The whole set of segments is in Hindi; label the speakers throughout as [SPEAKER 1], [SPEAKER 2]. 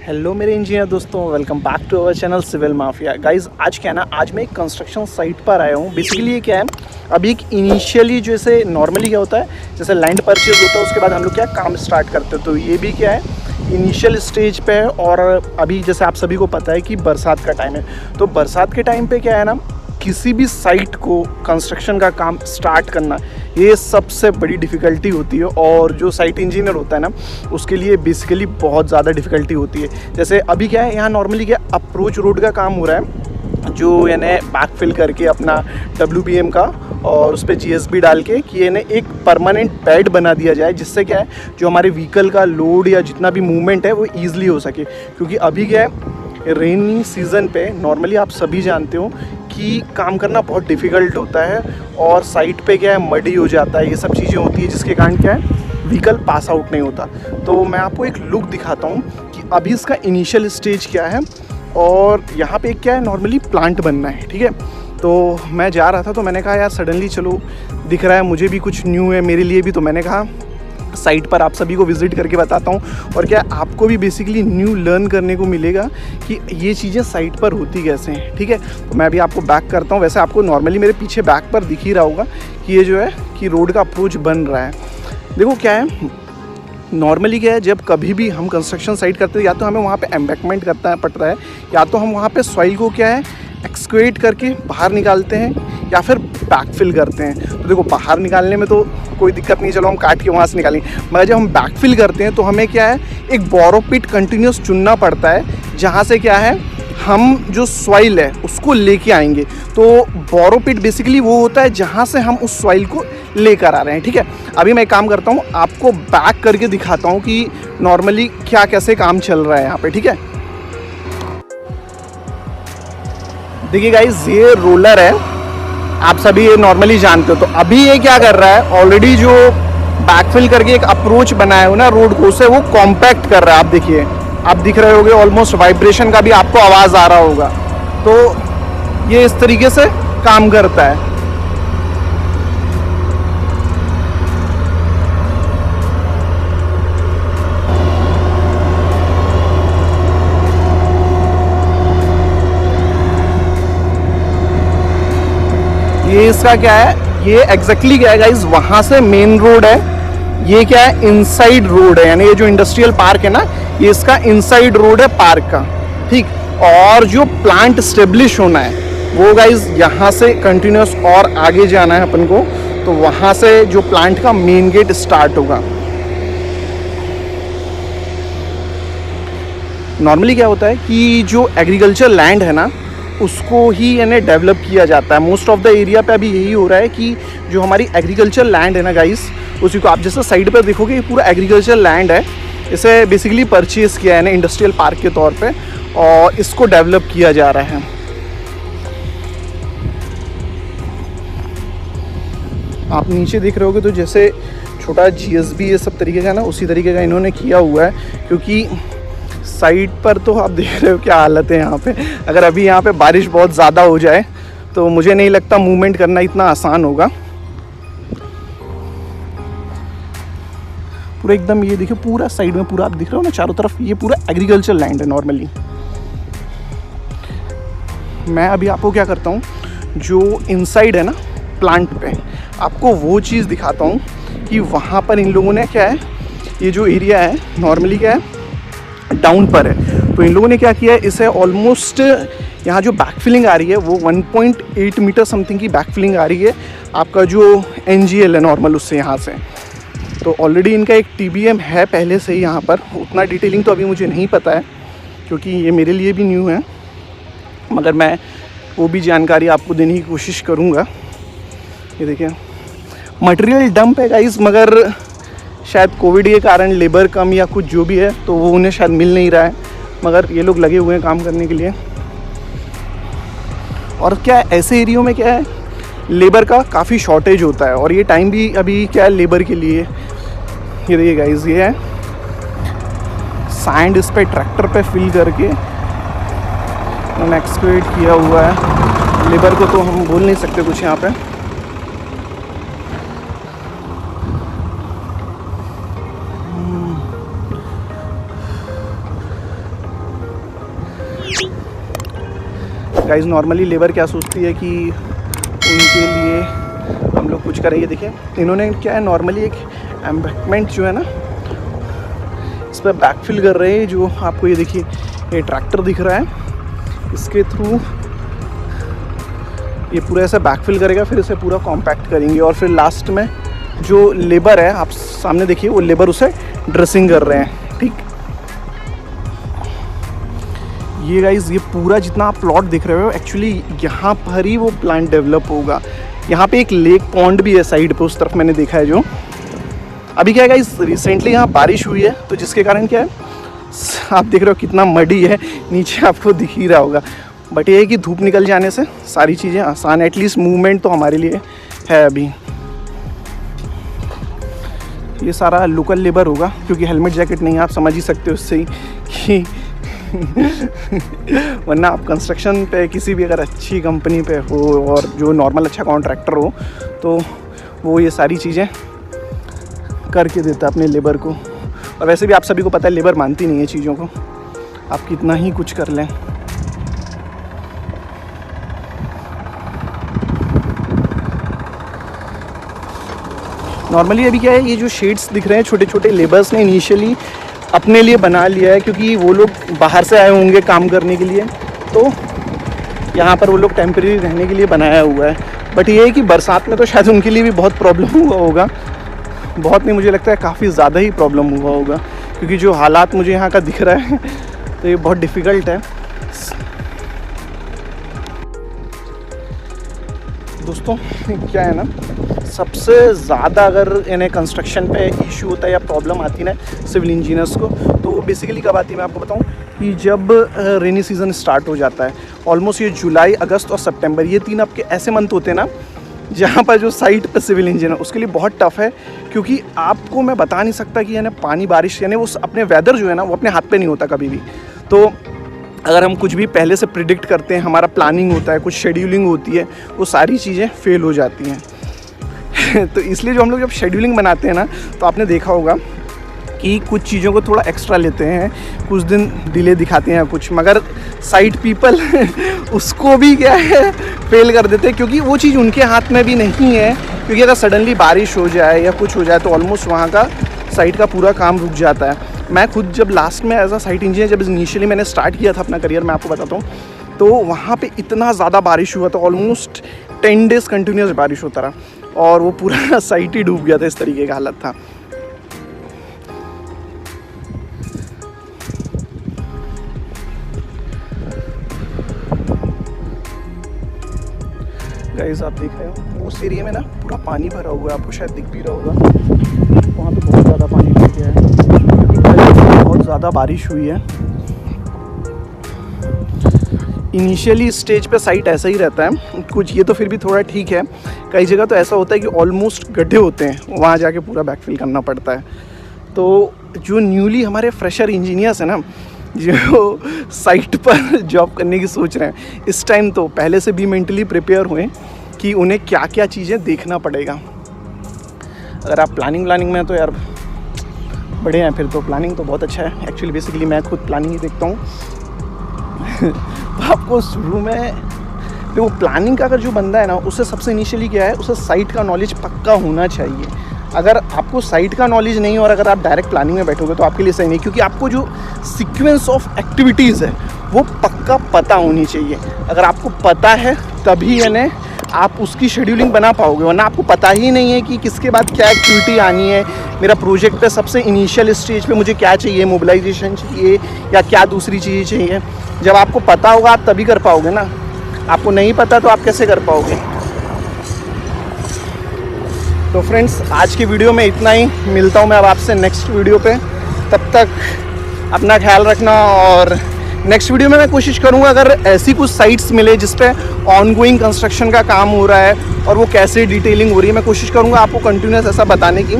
[SPEAKER 1] हेलो मेरे इंजीनियर दोस्तों, welcome back to our channel civil mafia. Guys आज क्या है ना, आज मैं एक कंस्ट्रक्शन साइट पर आया हूँ। बेसिकली ये क्या है, अभी एक इनिशियली जैसे नॉर्मली क्या होता है, जैसे लैंड परचेज होता है उसके बाद हम लोग क्या काम स्टार्ट करते हैं। तो ये भी क्या है, इनिशियल स्टेज पे है। और अभी जैसे आप सभी को पता है कि बरसात का टाइम है, तो बरसात के टाइम पे क्या है ना, किसी भी साइट को कंस्ट्रक्शन का काम स्टार्ट करना ये सबसे बड़ी डिफ़िकल्टी होती है। और जो साइट इंजीनियर होता है ना, उसके लिए बेसिकली बहुत ज़्यादा डिफ़िकल्टी होती है। जैसे अभी क्या है, यहाँ नॉर्मली क्या अप्रोच रोड का काम हो रहा है, जो यानी बैक फिल करके अपना WBM का और उस पर GSB डाल के कि यानी एक परमानेंट पैड बना दिया जाए, जिससे क्या है जो हमारे व्हीकल का लोड या जितना भी मूवमेंट है वो ईजिली हो सके। क्योंकि अभी क्या है, रेनी सीज़न पे नॉर्मली आप सभी जानते हो कि काम करना बहुत डिफ़िकल्ट होता है और साइट पे क्या है मडी हो जाता है, ये सब चीज़ें होती है, जिसके कारण क्या है व्हीकल पास आउट नहीं होता। तो मैं आपको एक लुक दिखाता हूँ कि अभी इसका इनिशियल स्टेज क्या है। और यहाँ पे क्या है, नॉर्मली प्लांट बनना है, ठीक है। तो मैं जा रहा था तो मैंने कहा यार सडनली चलो दिख रहा है, मुझे भी कुछ न्यू है मेरे लिए भी, तो मैंने कहा साइट पर आप सभी को विज़िट करके बताता हूँ। और क्या आपको भी बेसिकली न्यू लर्न करने को मिलेगा कि ये चीज़ें साइट पर होती कैसे हैं, ठीक है। तो मैं अभी आपको बैक करता हूँ। वैसे आपको नॉर्मली मेरे पीछे बैक पर दिख ही रहा होगा कि ये जो है कि रोड का अप्रोच बन रहा है। देखो क्या है, नॉर्मली क्या है, जब कभी भी हम कंस्ट्रक्शन साइट करते हैं या तो हमें वहाँ पे एम्बैकमेंट करना पड़ता है, या तो हम वहाँ पे सॉइल को क्या है एक्सक्वेट करके बाहर निकालते हैं, या फिर बैकफिल करते हैं। तो देखो बाहर निकालने में तो कोई दिक्कत नहीं, चलो हम काट के वहाँ से निकालेंगे। मगर जब हम बैकफिल करते हैं तो हमें क्या है, एक बोरो पिट कंटिन्यूस चुनना पड़ता है, जहाँ से क्या है हम जो सॉइल है उसको लेके आएंगे। तो बोरो पिट बेसिकली वो होता है जहाँ से हम उस सॉइल को लेकर आ रहे हैं, ठीक है। अभी मैं एक काम करता हूँ, आपको बैक करके दिखाता हूँ कि नॉर्मली क्या कैसे काम चल रहा है यहाँ पे, ठीक है। देखिए गाइस, ये रोलर है, आप सभी ये नॉर्मली जानते हो। तो अभी ये क्या कर रहा है, ऑलरेडी जो बैकफिल करके एक अप्रोच बनाया हो ना रोड को, उसे वो कॉम्पैक्ट कर रहा है। आप देखिए, आप दिख रहे होंगे, ऑलमोस्ट वाइब्रेशन का भी आपको आवाज़ आ रहा होगा। तो ये इस तरीके से काम करता है। ये इसका क्या है, ये एग्जैक्टली क्या है गाइस, वहाँ से मेन रोड है, ये क्या है इनसाइड रोड है, यानी ये जो इंडस्ट्रियल पार्क है ना, ये इसका इनसाइड रोड है पार्क का, ठीक। और जो प्लांट स्टेब्लिश होना है वो गाइस यहाँ से कंटिन्यूस और आगे जाना है अपन को, तो वहाँ से जो प्लांट का मेन गेट स्टार्ट होगा। नॉर्मली क्या होता है कि जो एग्रीकल्चर लैंड है ना, उसको ही यानी डेवलप किया जाता है। मोस्ट ऑफ द एरिया पे अभी यही हो रहा है कि जो हमारी एग्रीकल्चर लैंड है ना गाइस, उसी को आप जैसे साइड पर देखोगे ये पूरा एग्रीकल्चर लैंड है, इसे बेसिकली परचेज़ किया है ना इंडस्ट्रियल पार्क के तौर पे, और इसको डेवलप किया जा रहा है। आप नीचे देख रहे होगे तो जैसे छोटा GSB ये सब तरीके का ना, उसी तरीके का इन्होंने किया हुआ है। क्योंकि साइट पर तो आप देख रहे हो क्या हालत है यहाँ पे। अगर अभी यहाँ पे बारिश बहुत ज़्यादा हो जाए तो मुझे नहीं लगता मूवमेंट करना इतना आसान होगा। पूरा एकदम ये देखिए, पूरा साइड में पूरा आप दिख रहे हो ना चारों तरफ, ये पूरा एग्रीकल्चर लैंड है नॉर्मली। मैं अभी आपको क्या करता हूँ, जो इनसाइड है ना प्लांट पे, आपको वो चीज़ दिखाता हूँ कि वहाँ पर इन लोगों ने क्या है, ये जो एरिया है नॉर्मली क्या है डाउन पर है, तो इन लोगों ने क्या किया है, इसे ऑलमोस्ट यहाँ जो बैकफिलिंग आ रही है वो 1.8 मीटर समथिंग की बैकफिलिंग आ रही है, आपका जो NGL है नॉर्मल उससे यहाँ से। तो ऑलरेडी इनका एक TBM है पहले से ही यहाँ पर, उतना डिटेलिंग तो अभी मुझे नहीं पता है क्योंकि ये मेरे लिए भी न्यू है, मगर मैं वो भी जानकारी आपको देने की कोशिश करूँगा। ये देखिए मटेरियल डंप है गाइस, मगर शायद कोविड के कारण लेबर कम या कुछ जो भी है तो वो उन्हें शायद मिल नहीं रहा है, मगर ये लोग लगे हुए हैं काम करने के लिए। और क्या है, ऐसे एरियो में क्या है लेबर का काफ़ी शॉर्टेज होता है, और ये टाइम भी अभी क्या है लेबर के लिए। ये देखिए गाइस, ये है सैंड इस पर ट्रैक्टर पे फिल करके उन्होंने एक्सक्वेट किया हुआ है। लेबर को तो हम बोल नहीं सकते कुछ यहाँ पे। गाइस नॉर्मली लेबर क्या सोचती है कि उनके लिए हम लोग कुछ करेंगे। देखिए इन्होंने क्या है, नॉर्मली एक एम्बैंकमेंट जो है ना इस पर बैकफिल कर रहे हैं। जो आपको ये देखिए ये ट्रैक्टर दिख रहा है, इसके थ्रू ये पूरा ऐसा बैकफिल करेगा, फिर इसे पूरा कॉम्पैक्ट करेंगे और फिर लास्ट में जो लेबर है, आप सामने देखिए वो लेबर उसे ड्रेसिंग कर रहे हैं। ठीक, ये गाइज ये पूरा जितना आप प्लॉट दिख रहे हो एक्चुअली यहाँ पर ही वो प्लांट डेवलप होगा। यहाँ पे एक लेक पॉन्ड भी है साइड पे, उस तरफ मैंने देखा है। जो अभी क्या है गाइज, रिसेंटली यहाँ बारिश हुई है, तो जिसके कारण क्या है आप देख रहे हो कितना मडी है, नीचे आपको दिख ही रहा होगा। बट ये है कि धूप निकल जाने से सारी चीज़ें आसान, एटलीस्ट मूवमेंट तो हमारे लिए है। अभी ये सारा लोकल लेबर होगा, क्योंकि हेलमेट जैकेट नहीं है, आप समझ ही सकते हो उससे ही कि वरना आप कंस्ट्रक्शन पे किसी भी अगर अच्छी कंपनी पे हो और जो नॉर्मल अच्छा कॉन्ट्रैक्टर हो तो वो ये सारी चीज़ें करके देता है अपने लेबर को। और वैसे भी आप सभी को पता है लेबर मानती नहीं है चीज़ों को, आप कितना ही कुछ कर लें। नॉर्मली अभी क्या है, ये जो शेड्स दिख रहे हैं छोटे छोटे लेबर्स ने इनिशियली अपने लिए बना लिया है, क्योंकि वो लोग बाहर से आए होंगे काम करने के लिए, तो यहाँ पर वो लोग टेम्परेरी रहने के लिए बनाया हुआ है। बट ये है कि बरसात में तो शायद उनके लिए भी बहुत प्रॉब्लम हुआ होगा, बहुत नहीं मुझे लगता है काफ़ी ज़्यादा ही प्रॉब्लम हुआ होगा, क्योंकि जो हालात मुझे यहाँ का दिख रहा है तो ये बहुत डिफ़िकल्ट है। दोस्तों क्या है ना, सबसे ज़्यादा अगर इन्हें कंस्ट्रक्शन पे इशू होता है या प्रॉब्लम आती है ना सिविल इंजीनियर्स को, तो वो बेसिकली कब आती है मैं आपको बताऊं कि जब रेनी सीज़न स्टार्ट हो जाता है। ऑलमोस्ट ये जुलाई, अगस्त और सितंबर, ये 3 आपके ऐसे मंथ होते हैं ना जहाँ पर जो साइट पे सिविल इंजीनियर उसके लिए बहुत टफ़ है, क्योंकि आपको मैं बता नहीं सकता कि यानी पानी बारिश यानी वो अपने वेदर जो है ना वो अपने हाथ पे नहीं होता कभी भी। तो अगर हम कुछ भी पहले से प्रिडिक्ट करते हैं, हमारा प्लानिंग होता है, कुछ शेड्यूलिंग होती है, वो सारी चीज़ें फेल हो जाती हैं। तो इसलिए जो हम लोग जब शेड्यूलिंग बनाते हैं ना, तो आपने देखा होगा कि कुछ चीज़ों को थोड़ा एक्स्ट्रा लेते हैं, कुछ दिन डिले दिखाते हैं कुछ, मगर साइट पीपल उसको भी क्या है फेल कर देते हैं, क्योंकि वो चीज़ उनके हाथ में भी नहीं है। क्योंकि अगर सडनली बारिश हो जाए या कुछ हो जाए तो ऑलमोस्ट वहाँ का साइट का पूरा काम रुक जाता है। मैं खुद जब लास्ट में एज अ साइट इंजीनियर जब इनिशियली मैंने स्टार्ट किया था अपना करियर, मैं आपको बताता हूँ, तो वहाँ पे इतना ज़्यादा बारिश हुआ था, ऑलमोस्ट 10 डेज़ कंटिन्यूस बारिश होता रहा और वो पूरा साइट ही डूब गया था, इस तरीके का हालत था। गाइस आप देख रहे हो उस एरिया में ना पूरा पानी भरा हुआ है, आपको शायद दिख भी रहा होगा, वहाँ पे बहुत ज़्यादा पानी भर गया है क्योंकि बहुत ज़्यादा बारिश हुई है। इनिशियली स्टेज पे साइट ऐसा ही रहता है कुछ, ये तो फिर भी थोड़ा ठीक है। कई जगह तो ऐसा होता है कि ऑलमोस्ट गड्ढे होते हैं, वहाँ जाके पूरा बैकफिल करना पड़ता है। तो जो न्यूली हमारे फ्रेशर इंजीनियर्स हैं ना, जो साइट पर जॉब करने की सोच रहे हैं, इस टाइम तो पहले से भी मेंटली प्रिपेयर हुए कि उन्हें क्या क्या चीज़ें देखना पड़ेगा। अगर आप प्लानिंग में हैं तो यार बड़े हैं, फिर तो प्लानिंग तो बहुत अच्छा है। एक्चुअली बेसिकली मैं खुद प्लानिंग ही देखता हूँ। तो आपको शुरू में वो प्लानिंग का अगर जो बंदा है ना, उससे सबसे इनिशियली क्या है, उसे साइट का नॉलेज पक्का होना चाहिए। अगर आपको साइट का नॉलेज नहीं और अगर आप डायरेक्ट प्लानिंग में बैठोगे तो आपके लिए सही नहीं, क्योंकि आपको जो सीक्वेंस ऑफ एक्टिविटीज़ है वो पक्का पता होनी चाहिए। अगर आपको पता है तभी यानी आप उसकी शेड्यूलिंग बना पाओगे, वरना आपको पता ही नहीं है कि किसके बाद क्या एक्टिविटी आनी है। मेरा प्रोजेक्ट पे सबसे इनिशियल स्टेज पे मुझे क्या चाहिए, मोबिलाइजेशन चाहिए या क्या दूसरी चीज़ें चाहिए। जब आपको पता होगा आप तभी कर पाओगे ना, आपको नहीं पता तो आप कैसे कर पाओगे। तो फ्रेंड्स आज की वीडियो में इतना ही, मिलता हूँ मैं अब आपसे नेक्स्ट वीडियो पे। तब तक अपना ख्याल रखना, और नेक्स्ट वीडियो में मैं कोशिश करूँगा अगर ऐसी कुछ साइट्स मिले जिस पे ऑनगोइंग कंस्ट्रक्शन का काम हो रहा है और वो कैसे डिटेलिंग हो रही है, मैं कोशिश करूँगा आपको कंटिन्यूस ऐसा बताने की।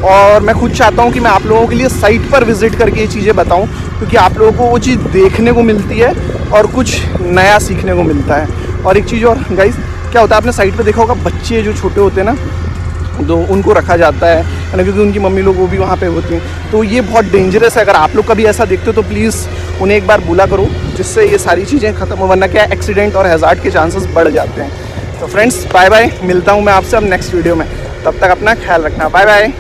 [SPEAKER 1] और मैं खुद चाहता हूँ कि मैं आप लोगों के लिए साइट पर विज़िट करके ये चीज़ें बताऊँ, क्योंकि आप लोगों को वो चीज़ देखने को मिलती है और कुछ नया सीखने को मिलता है। और एक चीज़ और गाइस, क्या होता है आपने साइट पर देखा होगा, बच्चे जो छोटे होते हैं ना, तो उनको रखा जाता है क्योंकि उनकी मम्मी लोग वो भी वहाँ पे होती हैं। तो ये बहुत डेंजरस है, अगर आप लोग कभी ऐसा देखते हो तो प्लीज़ उन्हें एक बार बुला करो, जिससे ये सारी चीज़ें ख़त्म हो, वरना क्या एक्सीडेंट और हैज़ार्ड के चांसेस बढ़ जाते हैं। तो फ्रेंड्स बाय बाय, मिलता हूँ मैं आपसे अब नेक्स्ट वीडियो में, तब तक अपना ख्याल रखना, बाय बाय।